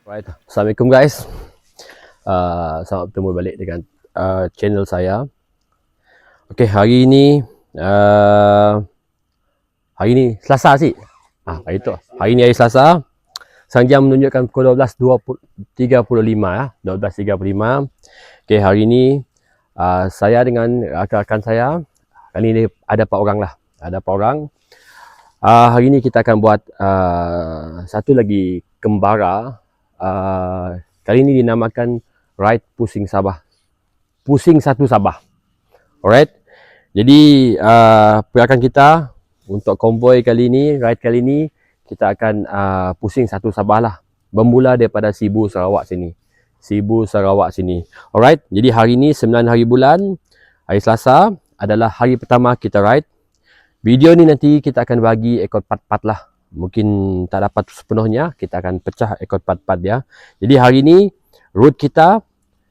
Right. Assalamualaikum guys. Selamat bertemu balik dengan channel saya. Okay, hari ni Selasa sih. Hari tu. Hari ni hari Selasa. Sekarang jam menunjukkan pukul 12.35 ya. 12.35. Okay, hari ni saya dengan rakan-rakan saya. Kali ni ada 4 orang lah. Ada 4 orang. Hari ni kita akan buat satu lagi kembara. Kali ini dinamakan Ride Pusing Sabah. Pusing satu Sabah. Alright. Jadi pergerakan kita untuk konvoi kali ini, ride kali ini, kita akan pusing satu Sabah lah. Bermula daripada Sibu Sarawak sini. Sibu Sarawak sini. Alright. Jadi hari ini 9 hari bulan, hari Selasa adalah hari pertama kita ride. Video ni nanti kita akan bagi ekor part-part lah. Mungkin tak dapat sepenuhnya, kita akan pecah ekor part-part dia. Jadi hari ni route kita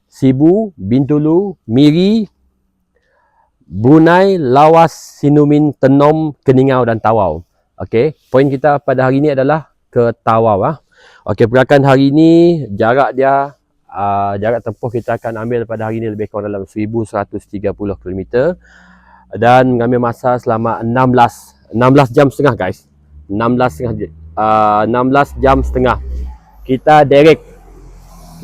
Sibu, Bintulu, Miri, Brunei, Lawas, Sinumin, Tenom, Keningau dan Tawau. Okey, poin kita pada hari ni adalah ke Tawau ah. Okey, pergerakan hari ni jarak dia jarak tempuh kita akan ambil pada hari ni lebih kurang dalam 1130 km dan mengambil masa selama 16 jam setengah guys. 16 jam setengah. Kita direct.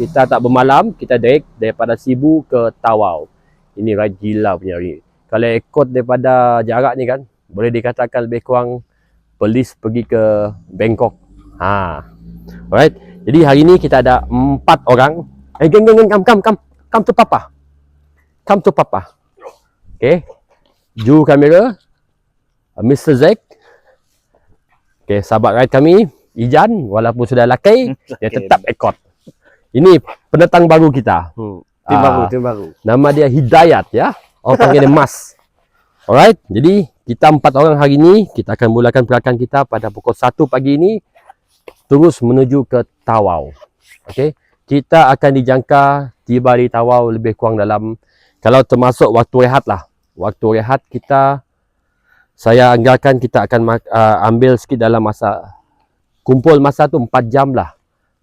Kita tak bermalam, kita direct daripada Sibu ke Tawau. Ini ride gila punya hari. Kalau ikut daripada jarak ni kan, boleh dikatakan lebih kurang Perlis pergi ke Bangkok. Alright. Jadi hari ni kita ada 4 orang. Geng, come to papa. Come to papa. Okay. Ju kamera. Mr. Zack. Okay, sahabat ride kami, Ijan, walaupun sudah lakai, dia tetap ekor. Ini pendatang baru kita. Tim baru. Nama dia Hidayat ya. Orang panggil dia Mas. Alright, jadi kita 4 orang hari ini, kita akan mulakan pergerakan kita pada pukul 1 pagi ini, terus menuju ke Tawau. Okay, kita akan dijangka tiba di Tawau lebih kurang dalam, kalau termasuk waktu rehat lah. Waktu rehat kita, saya anggarkan kita akan ambil sikit dalam masa, kumpul masa tu 4 jam lah.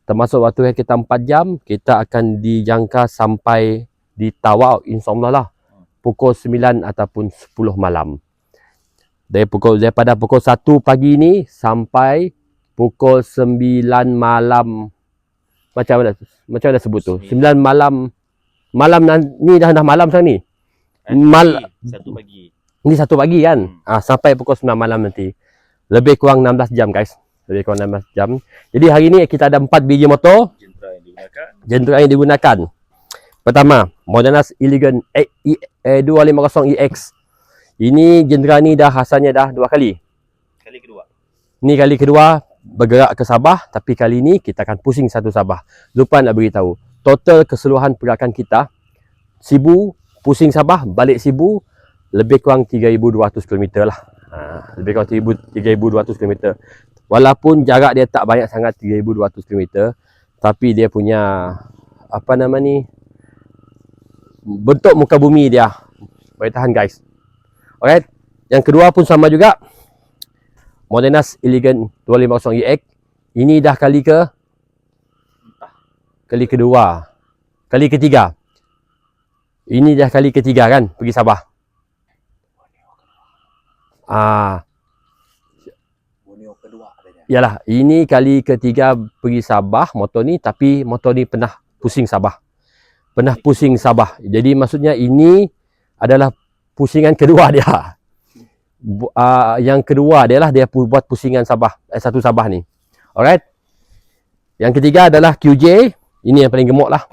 Termasuk waktu yang kita 4 jam, kita akan dijangka sampai di Tawau insyaAllah lah. Pukul 9 ataupun 10 malam. Daripada pukul 1 pagi ni sampai pukul 9 malam. Macam mana sebut tu? 9 malam. Malam ni dah malam sekarang ni. 1 pagi. Ini 1 pagi kan? Sampai pukul 9 malam nanti. Lebih kurang 16 jam guys. Lebih kurang 16 jam. Jadi hari ni kita ada 4 biji motor. Jentera yang digunakan. Pertama, Modenas Elegant 250EX. Ini jentera ni dah asalnya dah 2 kali. Kali kedua. Ni kali kedua bergerak ke Sabah. Tapi kali ni kita akan pusing satu Sabah. Lupa nak beritahu. Total keseluruhan pergerakan kita, Sibu, pusing Sabah, balik Sibu, lebih kurang 3,200 km lah. Lebih kurang 3,200 km. Walaupun jarak dia tak banyak sangat 3,200 km, tapi dia punya apa nama ni, bentuk muka bumi dia boleh tahan guys. Alright. Yang kedua pun sama juga, Modenas Elegant 250EX. Ini dah kali kedua, kali ketiga. Ini dah kali ketiga kan pergi Sabah. Borneo kedua adanya. Yalah, ini kali ketiga pergi Sabah motor ni, tapi motor ni pernah pusing Sabah. Pernah pusing Sabah. Jadi maksudnya ini adalah pusingan kedua dia. Yang kedua dia lah dia buat pusingan Sabah, satu Sabah ni. Alright. Yang ketiga adalah QJ. Ini yang paling gemuk lah.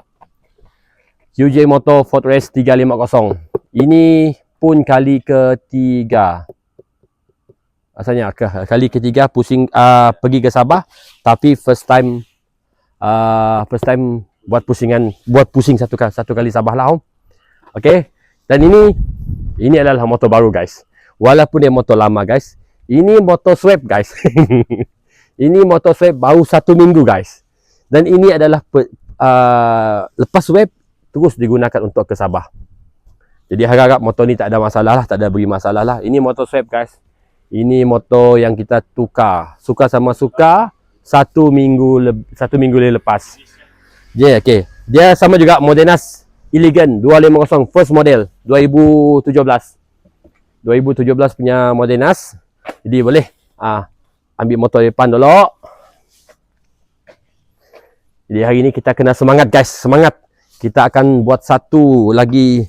QJ Motor Ford Race 350. Ini pun kali ketiga. Asalnya kali ketiga pusing pergi ke Sabah, tapi first time buat pusing satu kali Sabah lah. Okey. Dan ini adalah motor baru guys. Walaupun dia motor lama guys. Ini motor swap guys. Ini motor swap baru 1 minggu guys. Dan ini adalah lepas swap terus digunakan untuk ke Sabah. Jadi harap-harap motor ni tak ada masalah lah, tak ada beri masalah lah. Ini motor swap guys. Ini motor yang kita tukar. Suka sama suka, satu minggu lepas. Je, okey. Dia sama juga Modenas Elegant 250 first model 2017. 2017 punya Modenas. Jadi boleh ambil motor depan dulu. Jadi hari ni kita kena semangat guys, semangat. Kita akan buat satu lagi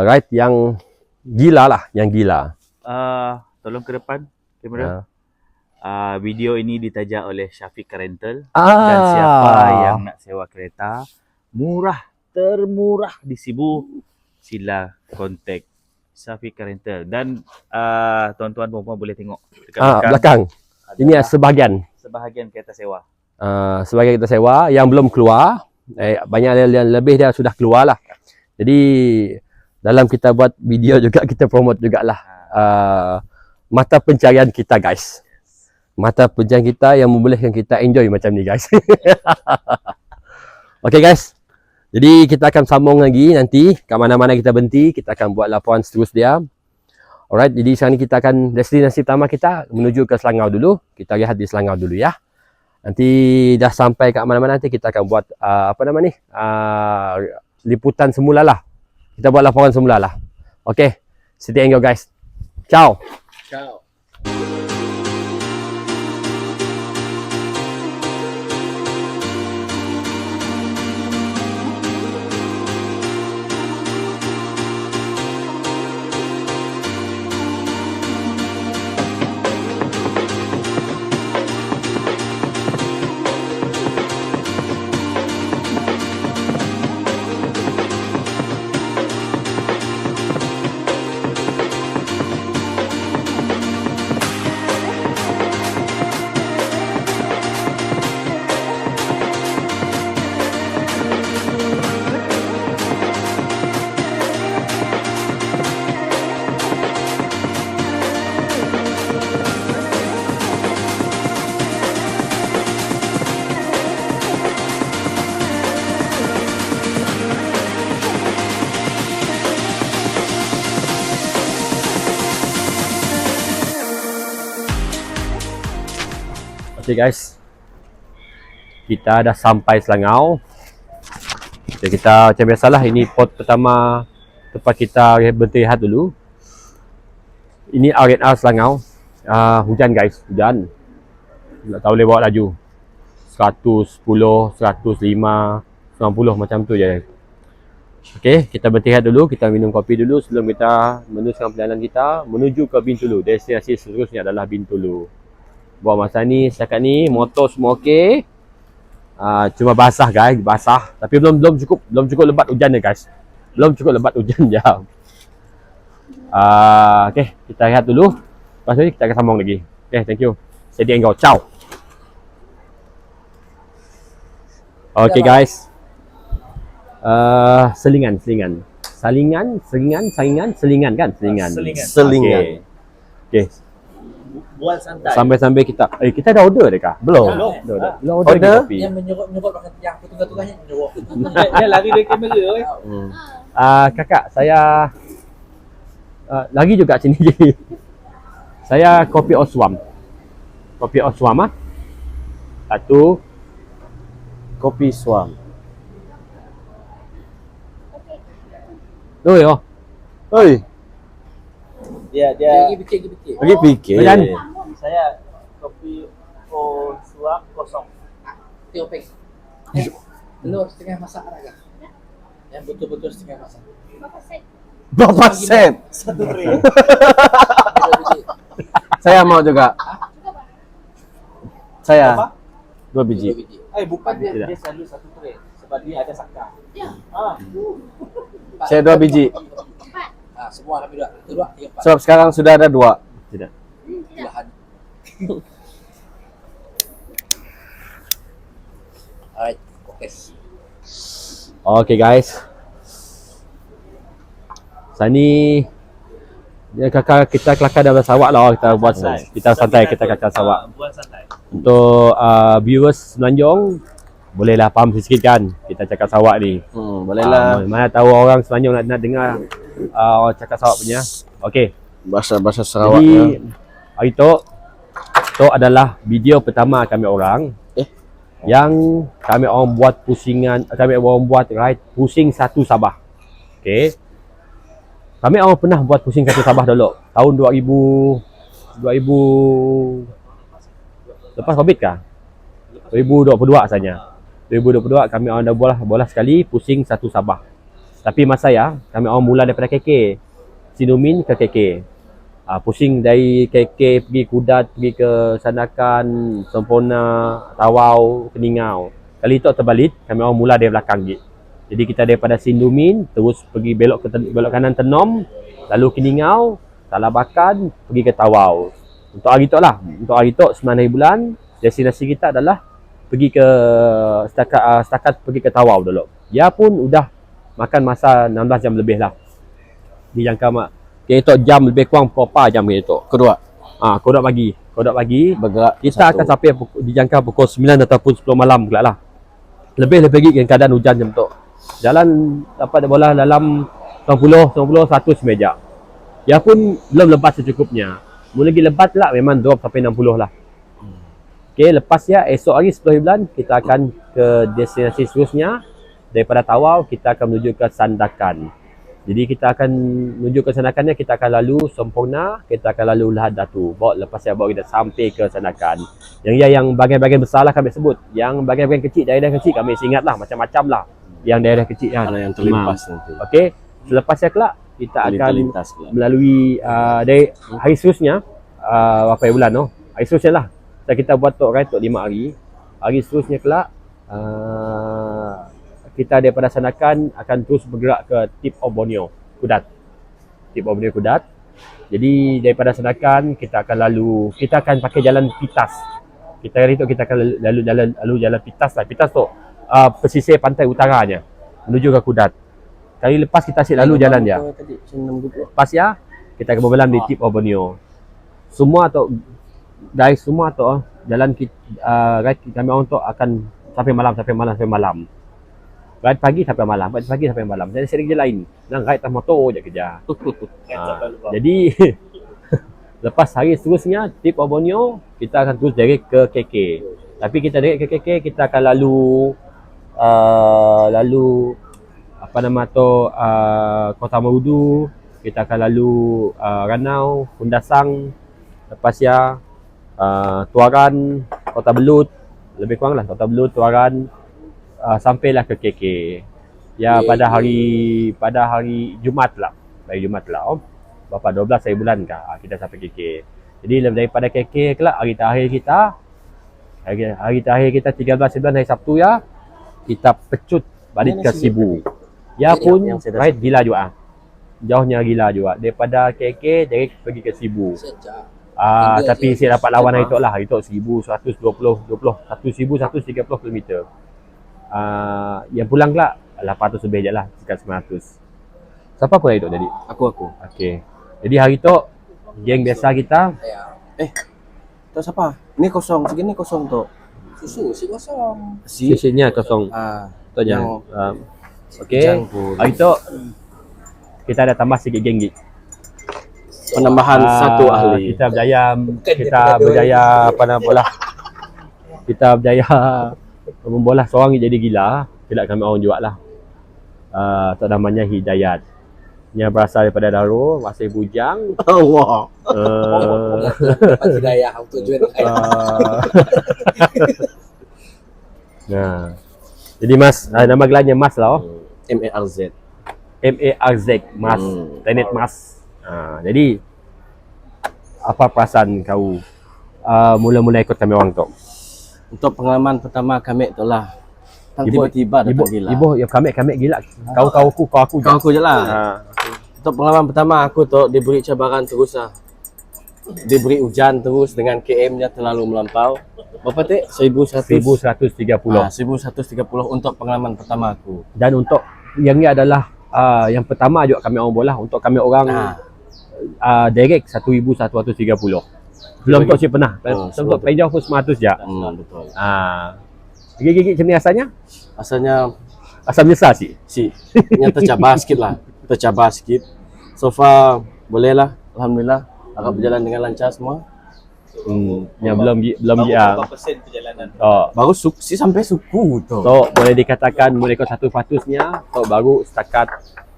ride yang gila lah, yang gila. Tolong ke depan kamera. Video ini ditaja oleh Syafiq Rental. Dan siapa yang nak sewa kereta murah, termurah di Sibu, sila kontak Syafiq Rental. Dan tuan-tuan perempuan boleh tengok dekat belakang. Ini sebahagian kereta sewa. Sebagai kita sewa yang belum keluar, banyak yang lebih dia sudah keluar lah. Jadi dalam kita buat video juga kita promote jugalah mata pencarian kita guys, mata pencarian kita yang membolehkan kita enjoy macam ni guys. Okay guys, jadi kita akan sambung lagi nanti kat mana-mana kita berhenti, kita akan buat laporan seterusnya. Alright, jadi sekarang ni kita akan destinasi pertama kita menuju ke Selangor dulu. Kita lihat di Selangor dulu ya. Nanti dah sampai kat mana-mana nanti kita akan buat liputan semula lah. Kita buat laporan semula lah. Okay, stay and go guys. Ciao. Ciao. Okay guys, kita dah sampai Selangor. Okay, kita macam biasalah, ini port pertama tempat kita beristirahat dulu. Ini R&R Selangor. Hujan guys, hujan. Tak tahu boleh bawa laju 110, 105, 90 macam tu je. Okay, kita beristirahat dulu, kita minum kopi dulu sebelum kita meneruskan perjalanan kita menuju ke Bintulu. Destinasi seterusnya adalah Bintulu. Buat masa ni, setakat ni motor semua okey. Cuma basah guys, basah. Tapi belum cukup lebat hujan dia guys. Belum cukup lebat hujan je. Okay, kita lihat dulu. Lepas ni kita akan sambung lagi. Okay, thank you. Steady and go. Ciao. Okay guys. Selingan kan? Selingan. Selingan. Okay. Buat santai. Sampai kita kita dah order dekah? Belum. Belum order kopi. Yang menyerut yang tengah-tengahnya menyerut. Dia lari dari kamera Kakak, saya lagi juga sini je. Saya kopi Oswam. Kopi Oswam satu. Kopi Swam. Oi. Dia Lagi fikir. lagi fikir. Macam Saya kopi Swam kosong. Tengok peng. Telur setengah masak ada. Yang betul-betul setengah masak. Berapa sen? Satu tray. Saya mau juga. Saya 2 biji. Bukan dia selalu satu tray sebab dia ada saka. Saya 2 biji. Semua kami dua, 3, 4. Sebab sekarang sudah ada 2. tidak. Belahan. Alright, Okay guys. Sani kita kelakar dalam Sarawak lah, kita buat santai, kita kelakar Sarawak. Buat santai. Untuk viewers Semenanjung, bolehlah faham sikit kan kita cakap Sarawak ni. Bolehlah. Mana tahu orang Semenanjung nak dengar orang cakap Sarawak punya. Okey. Bahasa Jadi Sarawaknya. hari tu Itu adalah video pertama kami orang. Yang kami orang buat pusingan, kami orang buat ride pusing satu Sabah. Okey. Kami orang pernah buat pusing satu Sabah dulu. Tahun 2000 lepas Covid kah? 2022 asalnya. 2022 kami orang dah bola sekali pusing satu Sabah. Tapi masa ya, kami orang mula daripada KK. Sinumin ke KK. Pusing dari KK pergi Kudat, pergi ke Sandakan, Sempurna, Tawau, Keningau. Kali itu terbalik, kami orang mula dari belakang je. Jadi kita daripada Sindumin terus pergi belok kanan Tenom, lalu Keningau, Talabakan, pergi ke Tawau. Untuk hari tu lah. Untuk hari tu 9 hari bulan, destinasi kita adalah pergi ke setakat pergi ke Tawau dulu. Dia pun udah makan masa 16 jam lebih lah. Dijangka kira itu jam lebih kurang berapa jam kira itu. Kedua. Kodok pagi. Bergerak. Kita akan sampai dijangka pukul 9 ataupun 10 malam pula lah. Lebih lagi keadaan hujan jam tu. Jalan dapat bola dalam 90, 100 meja. Ya pun belum lebat secukupnya. Mula lagi lebat lah memang drop sampai 60 lah. Okey, lepas ya esok hari 10 bulan kita akan ke destinasi seterusnya. Daripada Tawau kita akan menuju ke Sandakan. Jadi kita akan menuju ke Sandakannya, kita akan lalu Sempurna, kita akan lalu Lahad Datu. Lepas bawa kita sampai ke Sandakan. Yang bagian-bagian besar lah kami sebut. Yang bagian-bagian kecil, daerah kecil kami ingat lah macam-macam lah. Yang daerah kecil Kalau yang terlimpas nanti. Okey, selepas kelak kita akan melalui dari hari seterusnya berapa bulan tu? Hari seterusnya lah. Kita buat tok ride tok 5 hari. Hari seterusnya kelak kita daripada Sandakan akan terus bergerak ke Tip of Borneo, Kudat. Tip of Borneo Kudat. Jadi daripada Sandakan kita akan pakai jalan Pitas. Hari tu kita akan lalu jalan Pitas lah. Pitas tu pesisir pantai utaranya menuju ke Kudat. Kali lepas kita asyik lalu jalan dia. Lepas ya kita akan bermalam di Tip of Borneo. Semua tu jalan ride kami orang tu akan sampai malam. Ride pagi sampai malam. Jadi sering je lain. Nak ride atas motor je kerja. Jadi lepas hari seterusnya Tip of Borneo kita akan terus direct ke KK. Tapi kita direct ke KK kita akan lalu Kota Marudu, kita akan lalu Ranau, Kundasang, lepas ya Tuaran, Kota Belut, lebih kurang lah Kota Belut, Tuaran, sampailah ke KK. Ya pada hari Jumaat lah. Berapa 12 hari bulan kah kita sampai KK. Jadi daripada KK kelak hari terakhir kita 13 bulan hari Sabtu ya, kita pecut balik ke Sibu. Ya pun ride gila juga. Jauhnya gila juga. Daripada KK direct pergi ke Sibu. Tapi saya dapat lawan hari tu lah. Hari tu 1130 km. Yang pulang kelak 800 lebih je lah, sekitar 900. Siapa aku hari tu tadi? Aku. Okey. Jadi hari tu geng biasa kita. Tu siapa? Ni kosong, segini kosong tu. Susu si kosong. Sisinya kosong. Tu jangan. Okey. Hari tu kita ada tambah sikit geng gig. Penambahan satu ahli. Kita berjaya bola. Kita berjaya membola seorang jadi gila. Tidak kami orang juga lah. Tu namanya Hidayat. Yang berasal daripada Daro, masih bujang. Allah. Hidayah untuk jual. Nah. Jadi Mas, nama gelarnya Mas lah. MARZ. Mas. Tenet Mas. Jadi apa perasaan kau mula-mula ikut kami orang tu? Untuk pengalaman pertama kami tu lah. Tiba-tiba datang gila. Ibu, yang kami gila. Kau aku je lah. Untuk pengalaman pertama aku tu diberi cabaran terus lah. Diberi hujan terus dengan KM-nya terlalu melampau. Berapa tik? 1130. 1130 untuk pengalaman pertama aku. Dan untuk yang ni adalah yang pertama juga kami orang bola. Untuk kami orang direct 1130. Belum tu saya pernah. Untuk pejauh pun 900 je. Betul. Gigi macam ni asalnya? Asal biasa sih. Yang tercabar sikit lah. So far boleh lah. Alhamdulillah. Agak berjalan dengan lancar semua. Yang belum Berapa persen perjalanan? Baru si sampai suku tu. So boleh dikatakan mereka 100%-nya so baru setakat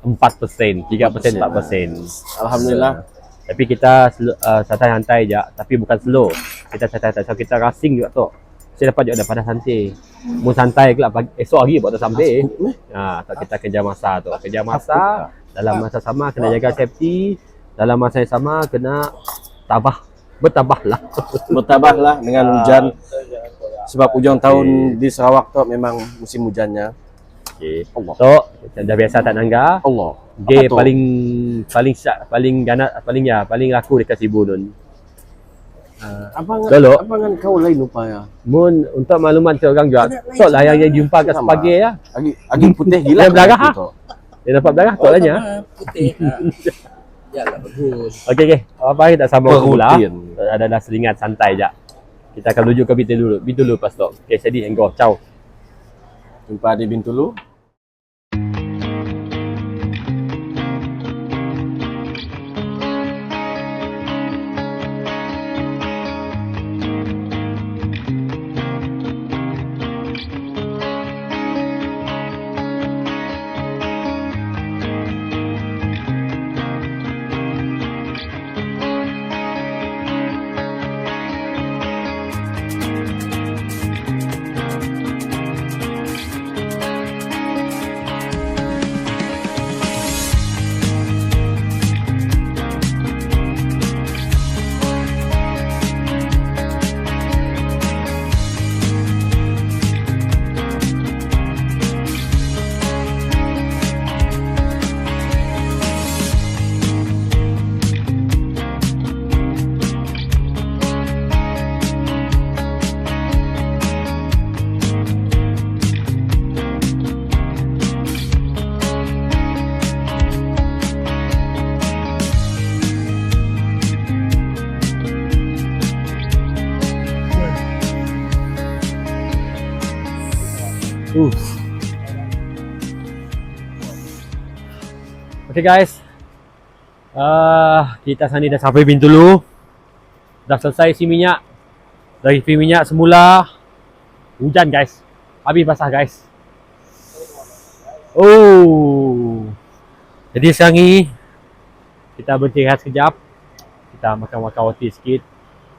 4%, 3%, 4%. Alhamdulillah. Tapi kita santai-santai je, tapi bukan slow. Kita santai-santai, so kita racing juga tu. Saya dapat juga daripada santai. Mu santai kelak esok hari buat sampai. So kita kerja masa tu. Kerja masa dalam masa sama kena jaga safety, dalam masa yang sama kena bertabahlah dengan hujan. Sebab hujung tahun di Sarawak tu memang musim hujannya. Okay. So, dah biasa tak nangga. Allah. Game paling laku dekat Sibu Nun. Abangan kau lain upaya. Mun untuk makluman seorang juga. So lah yang jumpa kat sepagi ya. Agi putih gila. Dia belarah. Dia dapat belarah tu lah nya. Putih. Yalah bagus. Okey. Apa kita sambung pula. Ada selingan santai je. Kita akan menuju ke Bintulu pas tu. Okey, jadi engkau. Ciao. Jumpa di Bintulu. Okay guys, kita sini dah sampai Bintulu. Dah selesai isi minyak. Dari isi minyak semula. Hujan guys. Habis basah guys. Oh. Jadi sekarang ni kita berhenti rehat sekejap. Kita makan-makan roti sikit.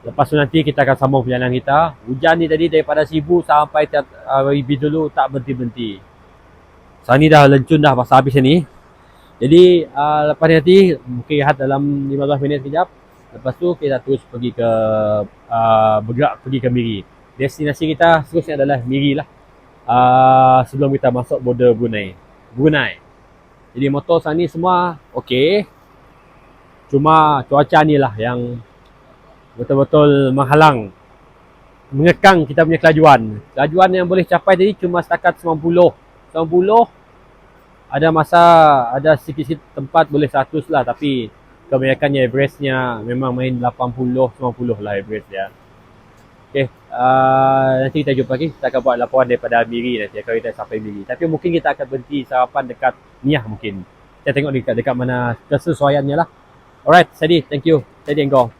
Lepas tu nanti kita akan sambung perjalanan kita. Hujan ni tadi daripada Sibu sampai Bintulu tak berhenti-berhenti. Sekarang ni dah lencun dah pasal habis ni. Jadi lepas ni nanti mungkin rehat dalam 15 minit sekejap. Lepas tu kita terus pergi ke bergerak pergi ke Miri. Destinasi kita seterusnya adalah Miri lah. Sebelum kita masuk border Brunei. Jadi motor sekarang ni semua okey. Cuma cuaca ni lah yang betul-betul menghalang, mengekang kita punya kelajuan. Kelajuan yang boleh capai tadi cuma setakat 90. Ada masa, ada sikit-sikit tempat boleh 100 lah. Tapi kebanyakannya average-nya memang main 80-90 lah average dia. Okay, nanti kita jumpa lagi. Kita akan buat laporan daripada Miri nanti kalau kita sampai Miri. Tapi mungkin kita akan berhenti sarapan dekat Niah mungkin. Kita tengok dekat mana kesesuaiannya lah. Alright, Sadi, thank you. Sadi engkau.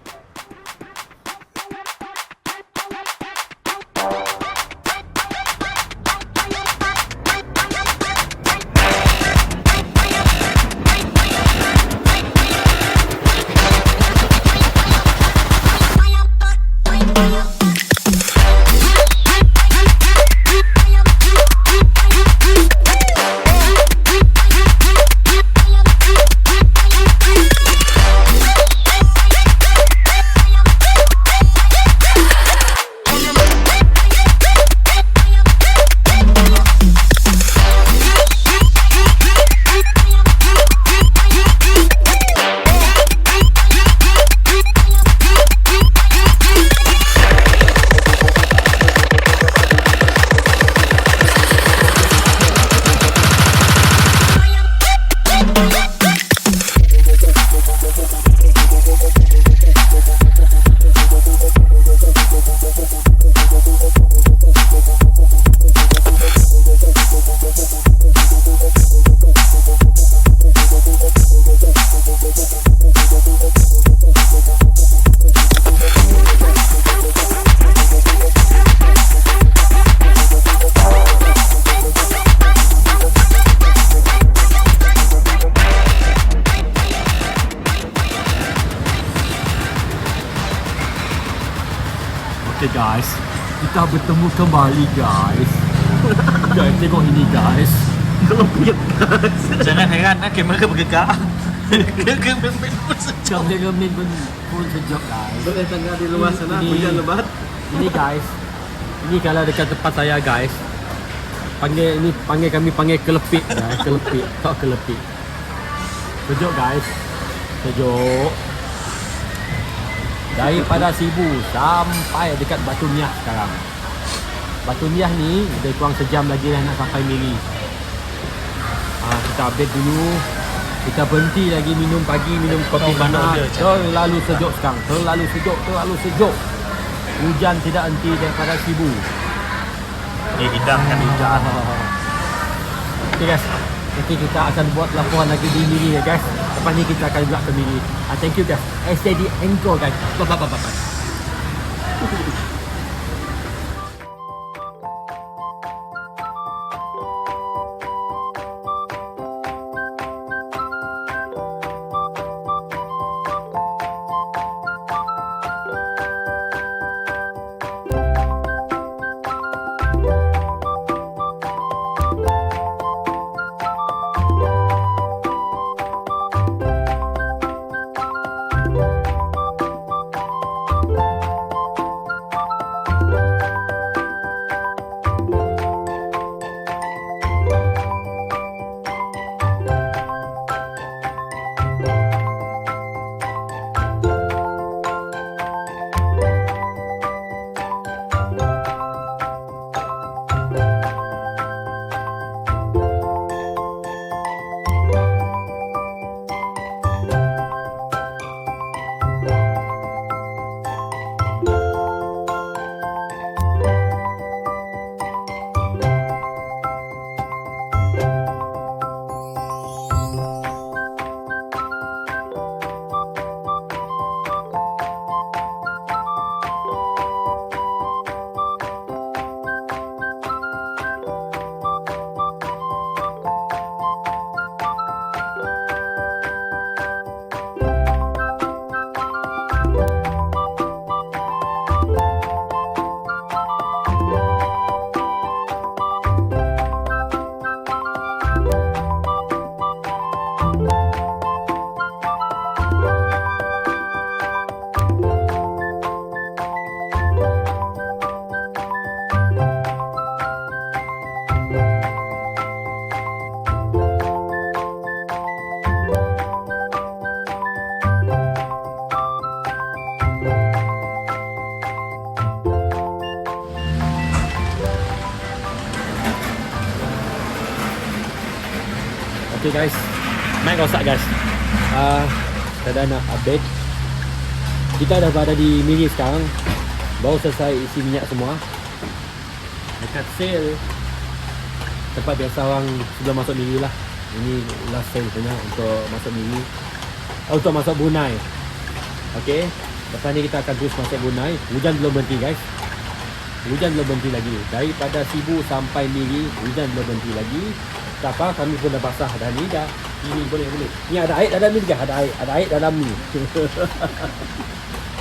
Okay guys, kita bertemu kembali guys. Guys, tengok ini guys. Jangan heran kamera bergerak. Kameraman pun sejak. Kameraman pun sejak guys. Boleh tengah di luar sana, hujan lebat. Ini guys, ini kalau dekat tempat saya guys, panggil kami kelepit guys, kelepit, tak kelepit. Sejuk guys, sejuk. Daripada Sibu sampai dekat Batu Niah sekarang. Batu Niah ni lebih kurang sejam lagi dah nak sampai Miri. Kita update dulu. Kita berhenti lagi minum pagi, minum kopi panas. Terlalu sejuk sekarang, terlalu sejuk. Hujan tidak henti daripada Sibu. Hidangkan hujan. Okay guys, nanti kita akan buat laporan lagi di Miri ya guys. Lepas ni kita akan juga ke Miri. Thank you guys. Steady and go guys. Bye. Okay guys, mic rosak guys. Kita dah nak update. Kita dah berada di Miri sekarang. Baru selesai isi minyak semua. Dekat sale tempat biasa orang sebelum masuk Miri lah. Ini last sale punya untuk masuk Miri, untuk masuk Brunei. Okay, lepas ni kita akan terus masuk Brunei. Hujan belum berhenti guys. Hujan belum berhenti lagi. Daripada Sibu sampai Miri, hujan belum berhenti lagi. Tak apa, kami pun dah basah dah ni dah. Ini boleh. Ni ada air dalam ni juga, ada air dalam ni.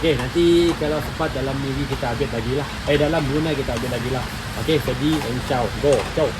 Okey, nanti kalau sempat dalam Miri kita update lagi lah. Dalam Brunei kita update lagi lah. Okey, steady and ciao. Go, ciao.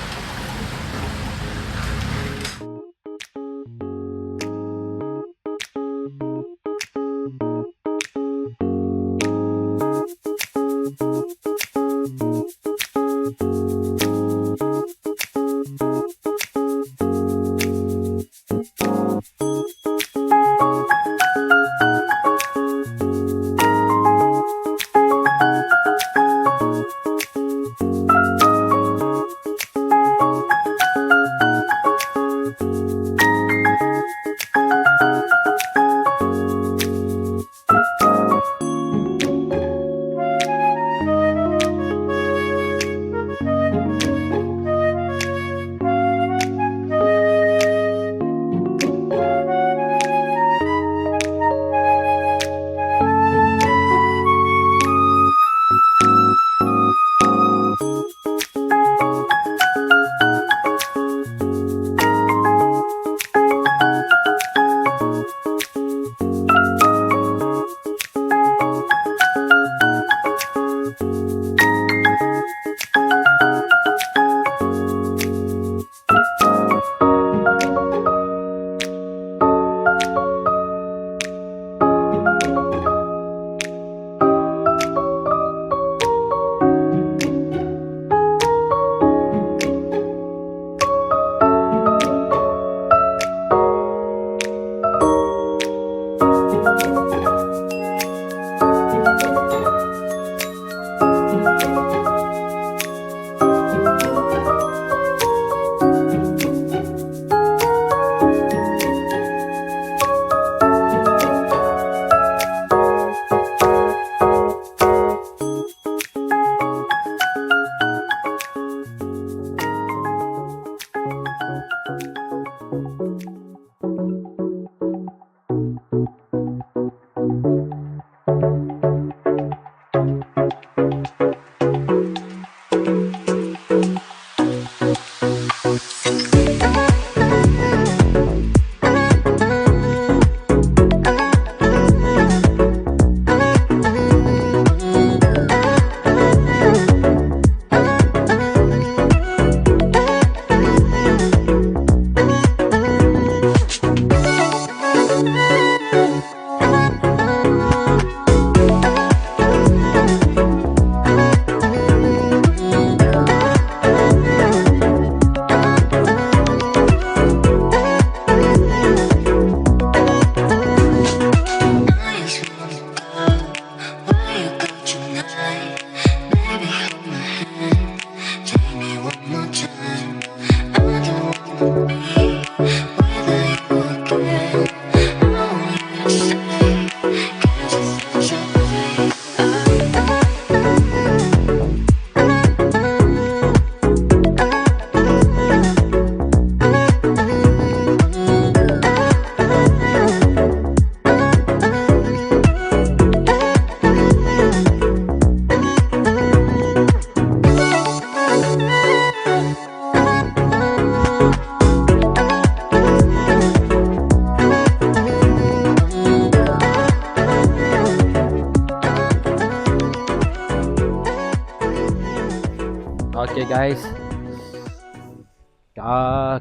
Okay guys,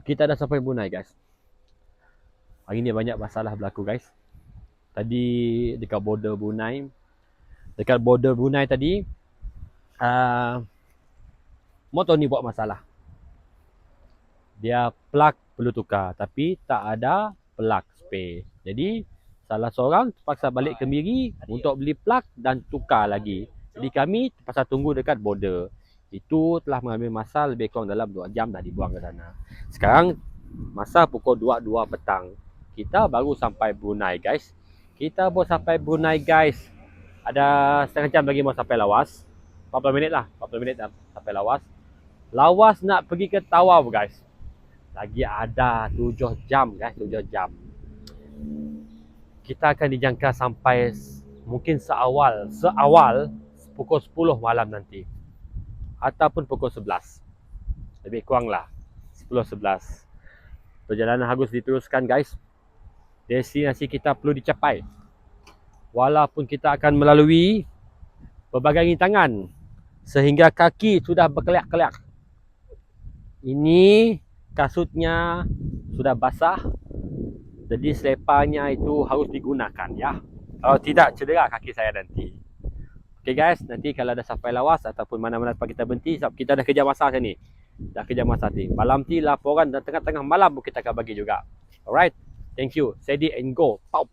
kita dah sampai Brunei guys. Hari ni banyak masalah berlaku guys. Tadi dekat border Brunei, tadi motor ni buat masalah. Dia plug perlu tukar tapi tak ada plug spare. Jadi salah seorang terpaksa balik ke Miri untuk beli plug dan tukar lagi. Jadi kami terpaksa tunggu dekat border. Itu telah mengambil masa lebih kurang dalam 2 jam dah dibuang ke sana. Sekarang masa pukul 2 petang. Kita baru sampai Brunei guys. Ada setengah jam lagi mau sampai Lawas. 40 minit dah sampai Lawas. Lawas nak pergi ke Tawau guys. Lagi ada 7 jam guys, 7 jam. Kita akan dijangka sampai mungkin seawal pukul 10 malam nanti. Ataupun pukul 11. Lebih kurang lah 10-11. Perjalanan harus diteruskan guys. Destinasi kita perlu dicapai. Walaupun kita akan melalui berbagai rintangan sehingga kaki sudah berkeliak-keliak. Ini kasutnya sudah basah. Jadi seleparnya itu harus digunakan ya. Kalau tidak cedera kaki saya nanti. Okay guys, nanti kalau dah sampai Lawas ataupun mana-mana tempat kita berhenti, sebab kita dah kejar masa sini. Malam ni laporan dan tengah-tengah malam pun kita akan bagi juga. Alright, thank you. Steady and go. Pow.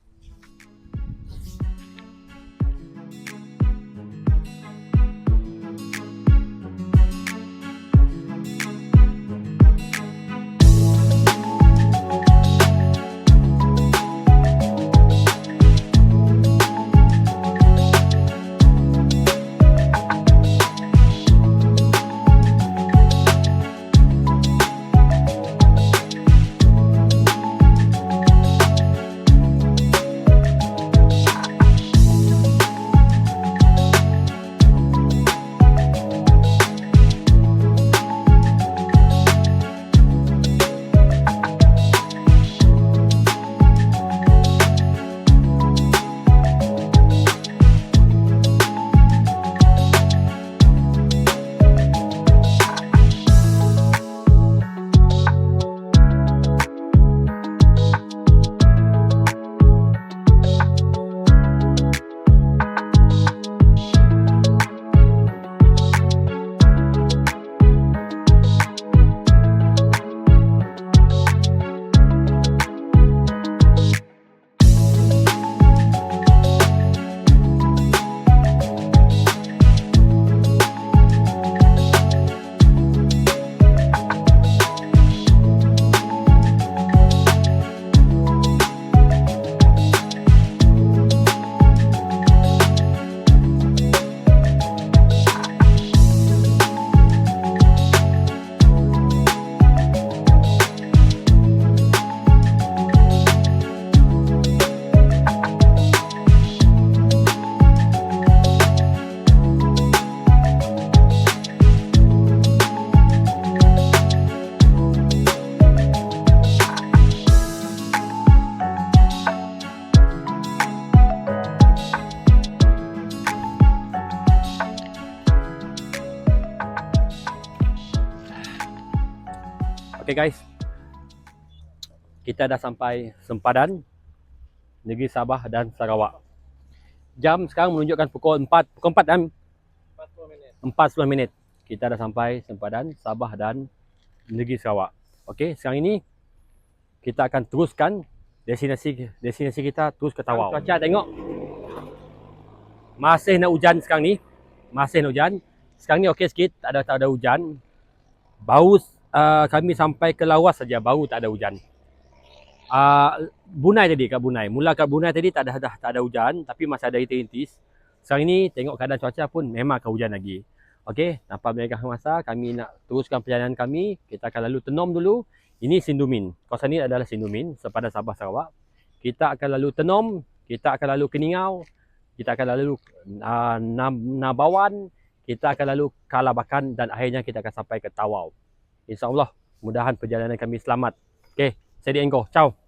Okay guys, kita dah sampai sempadan negeri Sabah dan Sarawak. Jam sekarang menunjukkan pukul 4 dan 40 minit. Kita dah sampai sempadan Sabah dan negeri Sarawak. Okey, sekarang ini kita akan teruskan destinasi kita terus ke Tawau. Cuaca tengok masih nak hujan sekarang ni. Masih nak hujan. Sekarang ni okey sikit, tak ada hujan. Baru kami sampai ke Lawas saja baru tak ada hujan. Bunai tadi kat Bunai. Mula kat Bunai tadi tak ada hujan tapi masih ada rintis-rintis. Sekarang ni tengok keadaan cuaca pun memang akan hujan lagi. Okey, tanpa melengahkan masa, kami nak teruskan perjalanan kami. Kita akan lalu Tenom dulu. Ini Sindumin. Kawasan ini adalah Sindumin, sepadan Sabah Sarawak. Kita akan lalu Tenom, kita akan lalu Keningau, kita akan lalu Nabawan, kita akan lalu Kalabakan dan akhirnya kita akan sampai ke Tawau. InsyaAllah, mudahan perjalanan kami selamat. Okey, steady and go. Ciao.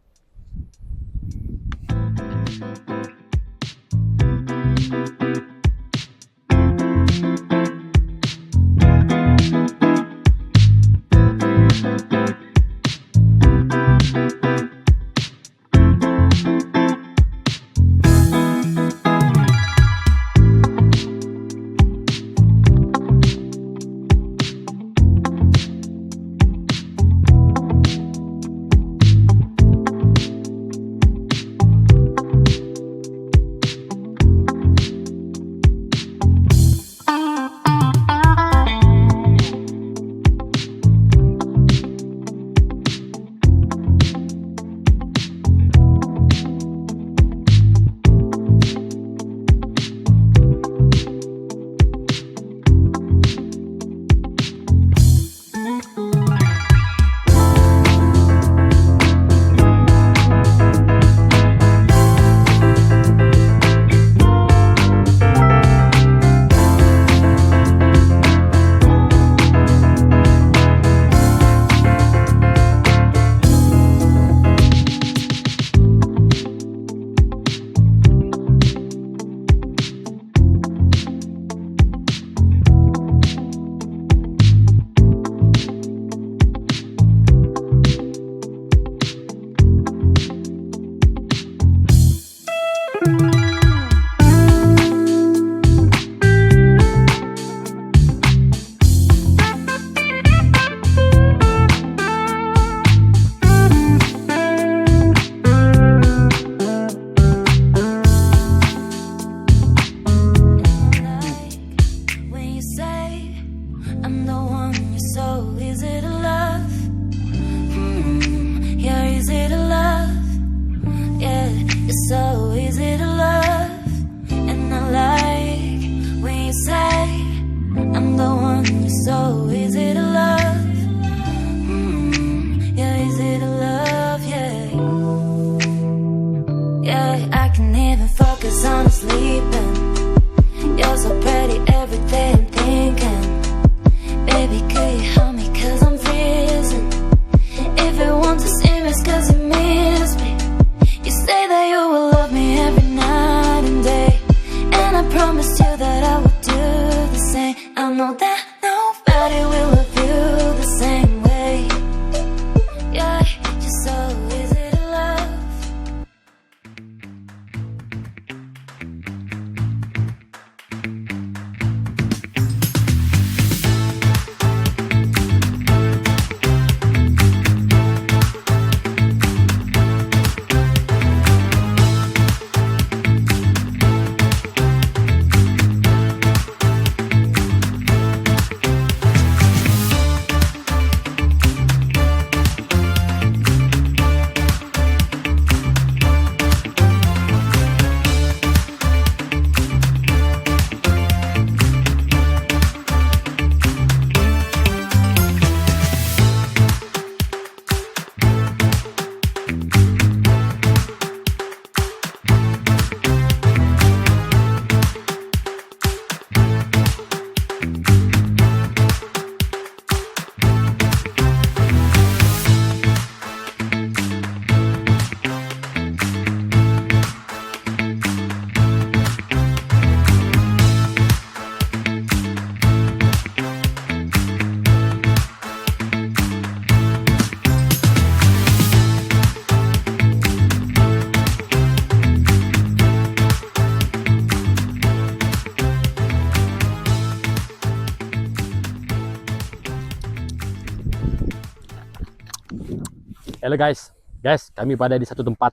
Hello guys. Guys, kami berada di satu tempat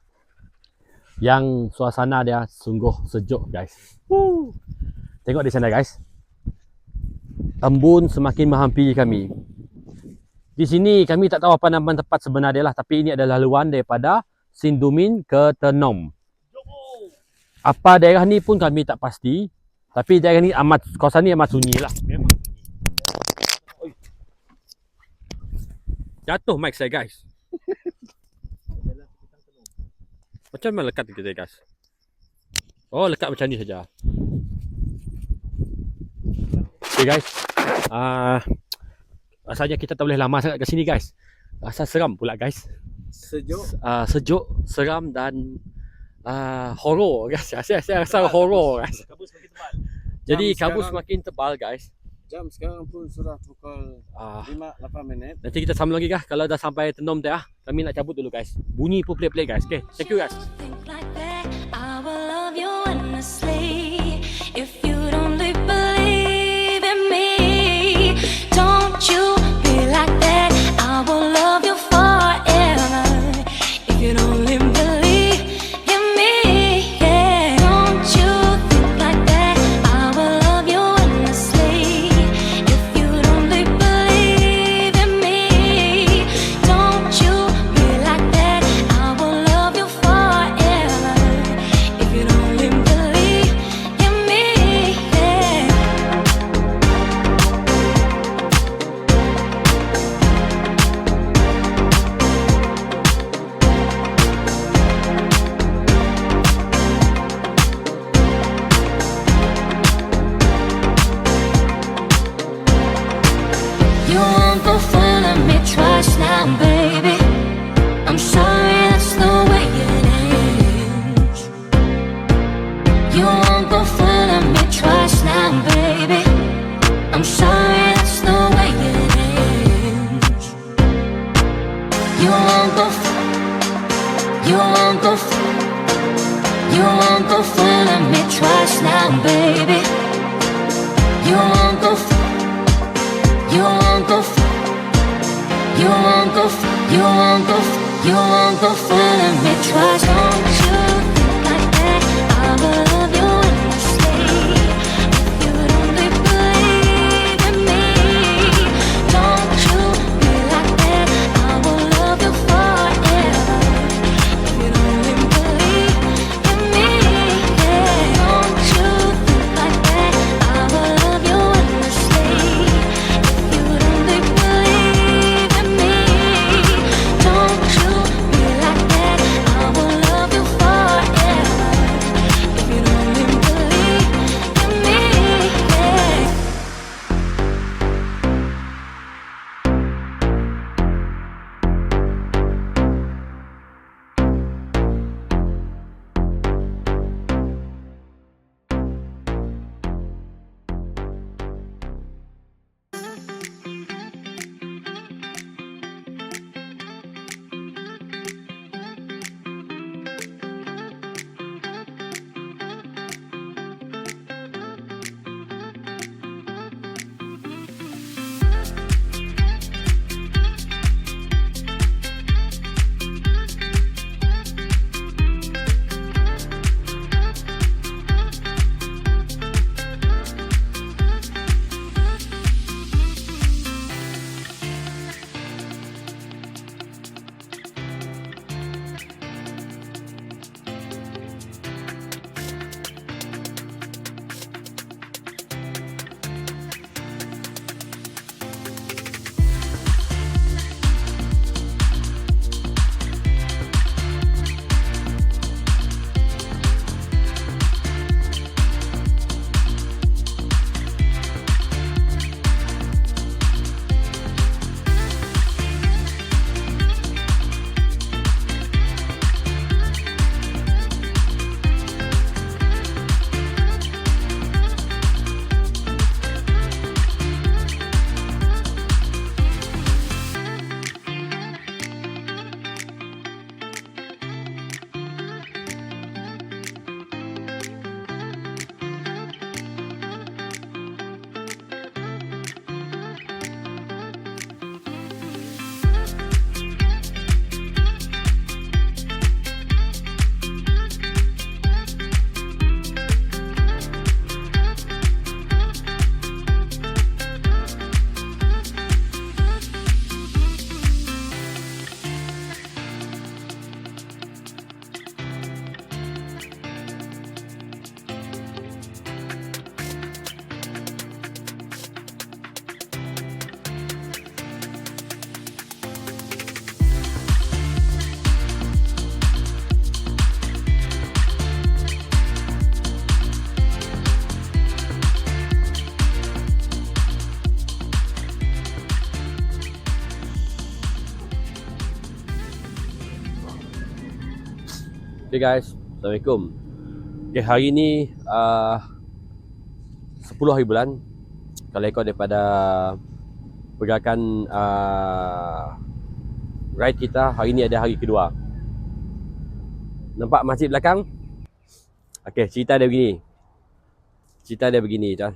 yang suasana dia sungguh sejuk guys. Woo. Tengok di sana guys. Embun semakin menghampiri kami. Di sini kami tak tahu apa nama tempat sebenar dia lah, tapi ini adalah laluan daripada Sindumin ke Tenom. Apa daerah ni pun kami tak pasti, tapi daerah ni kawasan ni amat sunyi lah. Memang sunyi. Jatuh mic saya guys. Macam mana lekat kita guys? Oh, lekat macam ni saja. Okay guys. Rasanya kita tak boleh lama sangat kat sini guys. Rasa seram pula guys. Sejuk, seram dan horror guys. Saya rasa horror guys. Kabut semakin tebal. Jadi kabut semakin tebal guys. Jam sekarang pun sudah pukul 5-8 minit. Nanti kita sambung lagi guys. Kalau dah sampai Tenom tu ya. Kami nak cabut dulu guys. Bunyi pun pelik-pelik guys. Okay, thank you guys. Think like that, I will love you endlessly. If you only believe in me, don't you be like that, I will love you forever. If you only believe in me, yeah. Don't you think like that, I will love you endlessly. If you only believe in me, don't you be like that, I will love you forever. If you only believe in me, yeah. You won't go fooling me twice now, baby. I'm sorry, that's the way it is. You won't go fooling me twice now, baby. I'm sorry, that's the way it is. You won't go fooling me twice now, baby. You won't go fooling me twice. Don't you think like that, I will love you endlessly. If you only believe in me, don't you be like that, I will love you forever. If you only believe in me, yeah. Don't you think like that, I will love you endlessly. If you only believe in me, don't you be like that, I will love you forever. Okay guys, Assalamualaikum. Okay, hari ni 10 hari bulan. Kalau ikut daripada pergerakan ride kita, hari ni ada hari kedua. Nampak masjid belakang? Okay, cerita dia begini. Tuan.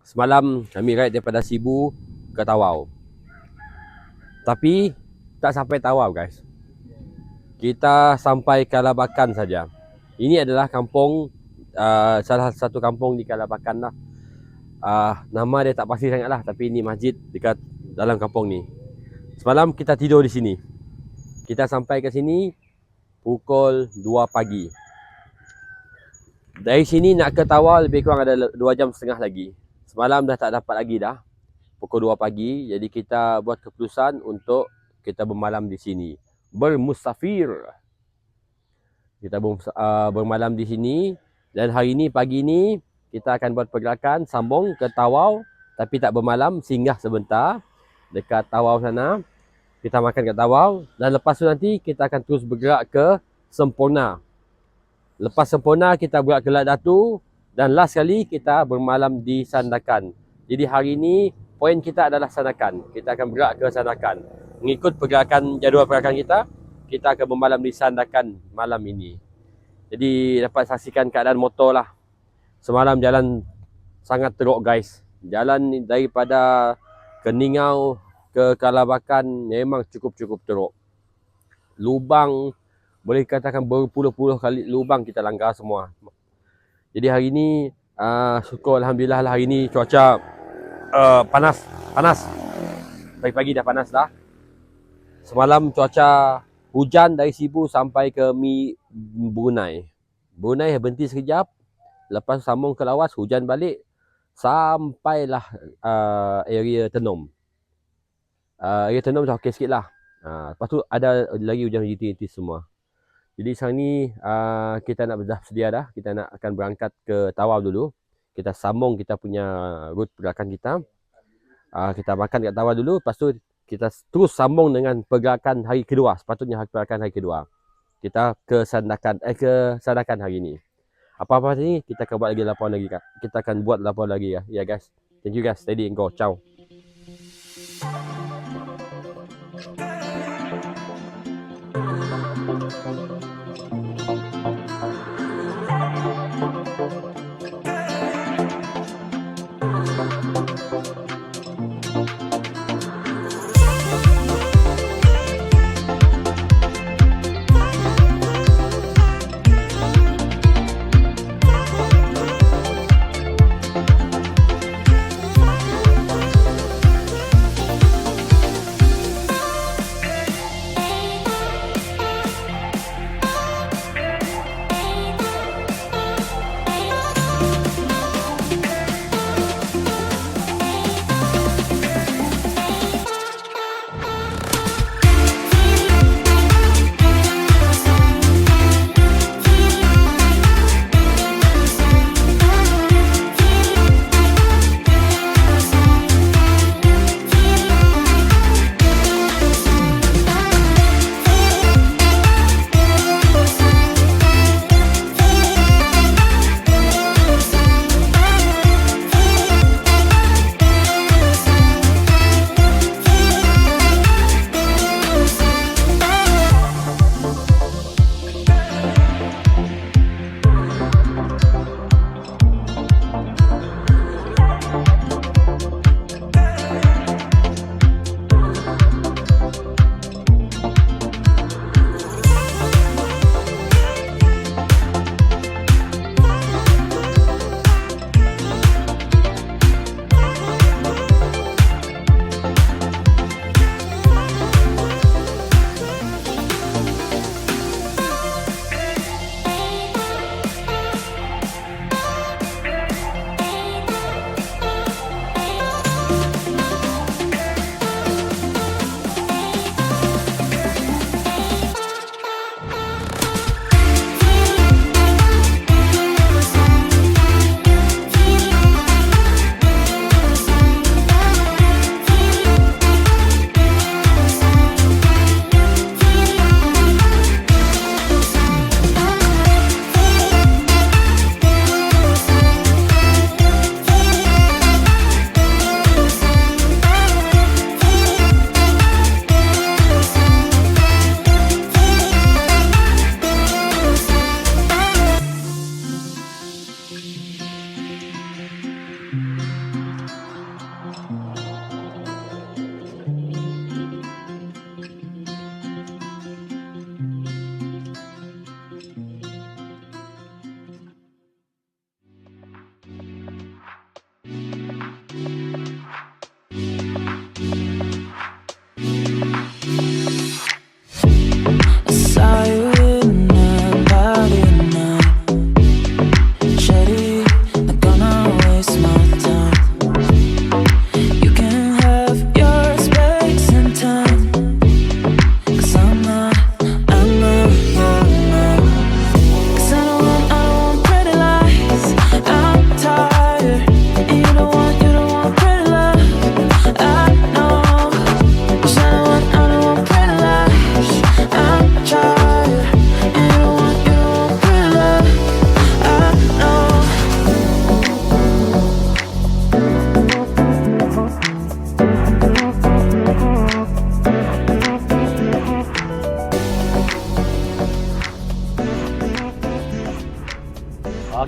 Semalam kami ride daripada Sibu ke Tawau. Tapi tak sampai Tawau guys. Kita sampai Kalabakan saja. Ini adalah kampung, salah satu kampung di Kalabakan lah. Nama dia tak pasti sangat lah, tapi ini masjid dekat dalam kampung ni. Semalam kita tidur di sini. Kita sampai ke sini pukul 2 pagi. Dari sini nak ke Tawau lebih kurang ada 2 jam setengah lagi. Semalam dah tak dapat lagi dah. Pukul 2 pagi. Jadi kita buat keputusan untuk kita bermalam di sini. Bermusafir. Kita bermalam di sini. Dan hari ni, pagi ni, kita akan buat pergerakan sambung ke Tawau. Tapi tak bermalam, singgah sebentar. Dekat Tawau sana. Kita makan kat Tawau. Dan lepas tu nanti, kita akan terus bergerak ke Semporna. Lepas Semporna, kita bergerak ke Lat Datu. Dan last kali, kita bermalam di Sandakan. Jadi hari ni, poin kita adalah Sandakan. Kita akan bergerak ke Sandakan. Mengikut jadual pergerakan kita akan bermalam di Sandakan malam ini. Jadi dapat saksikan keadaan motor lah. Semalam jalan sangat teruk guys. Jalan daripada Keningau ke Kalabakan memang cukup teruk. Lubang, boleh katakan berpuluh-puluh kali lubang kita langgar semua. Jadi hari ni syukur Alhamdulillah lah, hari ni cuaca panas. Pagi-pagi dah panas dah. Semalam cuaca hujan dari Sibu sampai ke Brunei. Brunei berhenti sekejap. Lepas sambung ke lawas, hujan balik. Sampailah area Tenom. Area Tenom dah okey sikit lah. Lepas tu ada lagi hujan GT semua. Jadi sekarang ni kita dah sedia dah. Kita akan berangkat ke Tawau dulu. Kita sambung kita punya route pergerakan kita. Kita makan kat Tawau dulu. Lepas tu kita terus sambung dengan pergerakan hari kedua. Sepatutnya pergerakan hari kedua. Kita ke Sandakan hari ni. Apa-apa ni kita akan buat lagi laporan lagi. Kita akan buat laporan lagi ya guys. Thank you guys. Steady and go. Ciao.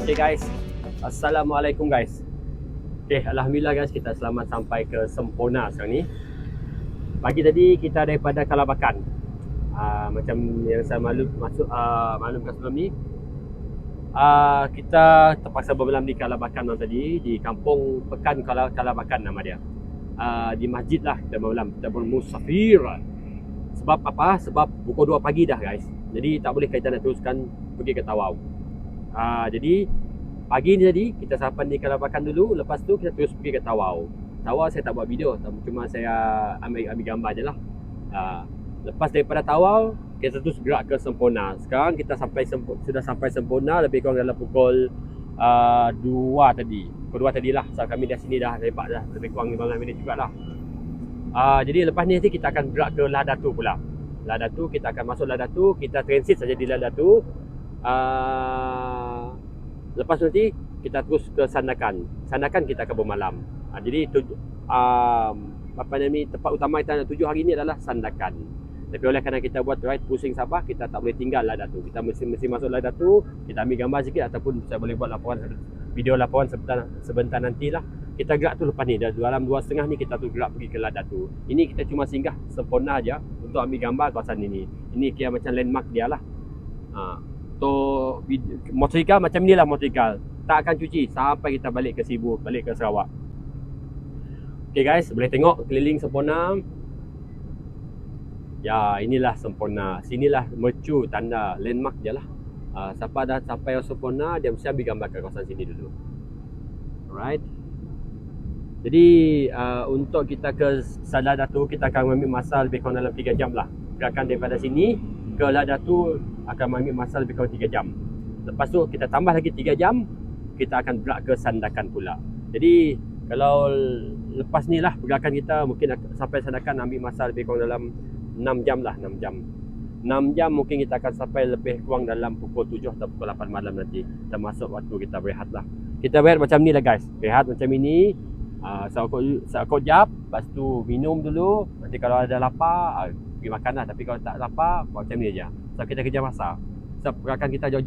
Okay guys, Assalamualaikum guys. Okay, Alhamdulillah guys, kita selamat sampai ke Sempurna sekarang ni. Pagi tadi kita daripada Kalabakan. Macam yang saya maklumkan sebelum ni, kita terpaksa bermalam di Kalabakan malam tadi, di kampung Pekan Kalabakan nama dia. Di masjid lah kita bermalam, kita bermusafir. Sebab apa? Sebab pukul 2 pagi dah guys. Jadi tak boleh kita nak teruskan pergi ke Tawau. Jadi pagi ni tadi kita sarapan di Kalabakan dulu, lepas tu kita terus pergi ke Tawau. Tawau saya tak buat video, cuma saya ambil gambar je lah. Lepas daripada Tawau, kita terus gerak ke Sempurna. Sekarang kita sudah sampai Sempurna lebih kurang dalam pukul 2 tadi. Pukul 2 tadi lah. So kami dah sini dah lepak dah lebih kurang 15 minit jugalah. Jadi lepas ni nanti kita akan gerak ke Ladatu pula. Ladatu, kita akan masuk Ladatu, kita transit saja di Ladatu. Lepas tu nanti kita terus ke Sandakan. Sandakan kita akan bermalam. Jadi tempat utama kita nak tuju hari ni adalah Sandakan. Tapi oleh kerana kita buat ride pusing Sabah, kita tak boleh tinggal Ladatu. Kita mesti masuk Ladatu, kita ambil gambar sikit ataupun saya boleh buat video laporan sebentar nantilah. Kita gerak tu lepas ni, dalam 2.30 ni kita tu gerak pergi ke Ladatu. Ini kita cuma singgah Sempurna aja untuk ambil gambar kawasan ini. Ini kira macam landmark dia lah. Motorikal macam ni lah motorikal. Tak akan cuci sampai kita balik ke Sibu, balik ke Sarawak. Okay guys, boleh tengok keliling Sempurna. Ya, inilah Sempurna. Sinilah mercu tanda landmark dia lah. Siapa dah sampai Sempurna, dia mesti ambil gambar ke kawasan sini dulu. Alright. Jadi untuk kita ke Ladatu, kita akan ambil masa lebih kurang dalam 3 jam lah. Gerakan daripada sini ke Ladatu akan ambil masa lebih kurang 3 jam. Lepas tu kita tambah lagi 3 jam, kita akan gerak ke Sandakan pula. Jadi kalau lepas ni lah pergerakan kita, mungkin sampai Sandakan ambil masa lebih kurang dalam 6 jam lah, 6 jam. 6 jam mungkin kita akan sampai lebih kurang dalam pukul 7 atau pukul 8 malam nanti. Termasuk waktu kita berehat lah. Kita berehat macam ni lah guys. Berehat macam ini. Sekot jap, lepas tu minum dulu. Nanti kalau ada lapar, pergi makan lah. Tapi kalau tak lapar, macam ni aja. So kita kerja masak. So pergerakan kita jauh